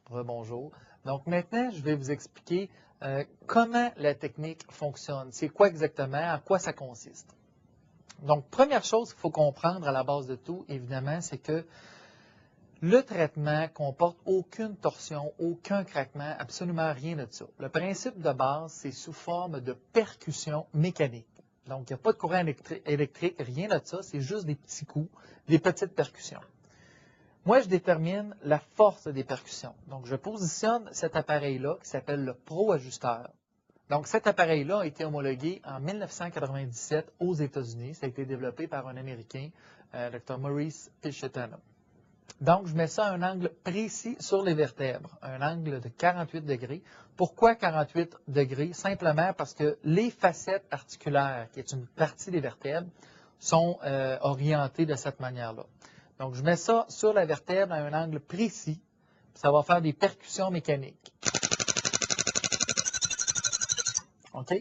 Rebonjour. Donc maintenant, je vais vous expliquer comment la technique fonctionne. C'est quoi exactement, en quoi ça consiste. Donc, première chose qu'il faut comprendre à la base de tout, évidemment, c'est que le traitement comporte aucune torsion, aucun craquement, absolument rien de ça. Le principe de base, c'est sous forme de percussion mécanique. Donc, il n'y a pas de courant électrique, rien de ça, c'est juste des petits coups, des petites percussions. Moi, je détermine la force des percussions. Donc, je positionne cet appareil-là qui s'appelle le Pro-Ajusteur. Donc, cet appareil-là a été homologué en 1997 aux États-Unis. Ça a été développé par un Américain, Dr. Maurice Pichetano. Donc, je mets ça à un angle précis sur les vertèbres, un angle de 48 degrés. Pourquoi 48 degrés? Simplement parce que les facettes articulaires, qui est une partie des vertèbres, sont orientées de cette manière-là. Donc, je mets ça sur la vertèbre à un angle précis. Ça va faire des percussions mécaniques. OK?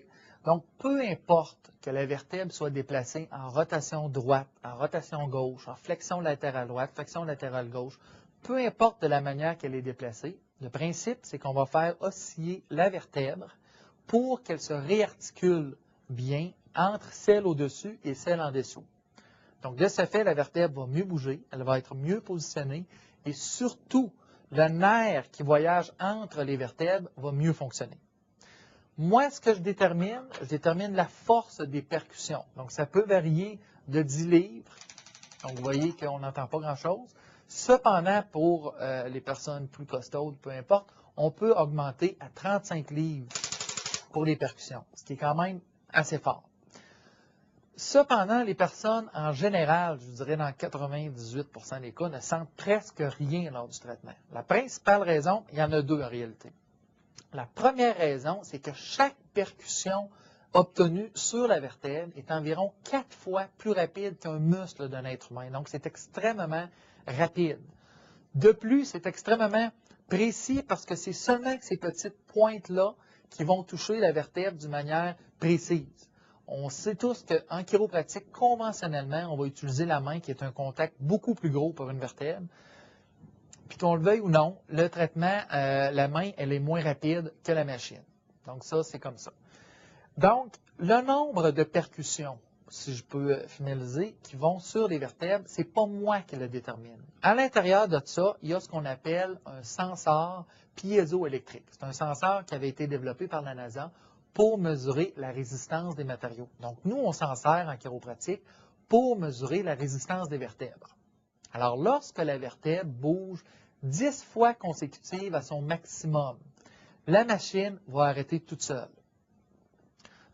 Donc, peu importe que la vertèbre soit déplacée en rotation droite, en rotation gauche, en flexion latérale droite, flexion latérale gauche, peu importe de la manière qu'elle est déplacée, le principe, c'est qu'on va faire osciller la vertèbre pour qu'elle se réarticule bien entre celle au-dessus et celle en dessous. Donc, de ce fait, la vertèbre va mieux bouger, elle va être mieux positionnée et surtout, le nerf qui voyage entre les vertèbres va mieux fonctionner. Moi, ce que je détermine la force des percussions. Donc, ça peut varier de 10 livres. Donc, vous voyez qu'on n'entend pas grand-chose. Cependant, pour les personnes plus costaudes, peu importe, on peut augmenter à 35 livres pour les percussions, ce qui est quand même assez fort. Cependant, les personnes, en général, je vous dirais dans 98% des cas, ne sentent presque rien lors du traitement. La principale raison, il y en a deux en réalité. La première raison, c'est que chaque percussion obtenue sur la vertèbre est environ 4 fois plus rapide qu'un muscle d'un être humain. Donc, c'est extrêmement rapide. De plus, c'est extrêmement précis parce que c'est seulement ces petites pointes-là qui vont toucher la vertèbre d'une manière précise. On sait tous qu'en chiropratique, conventionnellement, on va utiliser la main qui est un contact beaucoup plus gros pour une vertèbre. Puis qu'on le veuille ou non, le traitement, la main, elle est moins rapide que la machine. Donc ça, c'est comme ça. Donc, le nombre de percussions, si je peux finaliser, qui vont sur les vertèbres, c'est pas moi qui le détermine. À l'intérieur de ça, il y a ce qu'on appelle un sensor piézoélectrique. C'est un sensor qui avait été développé par la NASA pour mesurer la résistance des matériaux. Donc, nous, on s'en sert en chiropratique pour mesurer la résistance des vertèbres. Alors, lorsque la vertèbre bouge 10 fois consécutive à son maximum, la machine va arrêter toute seule.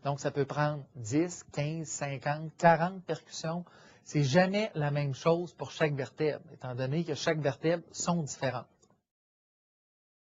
Donc, ça peut prendre 10, 15, 50, 40 percussions. C'est jamais la même chose pour chaque vertèbre, étant donné que chaque vertèbre sont différentes.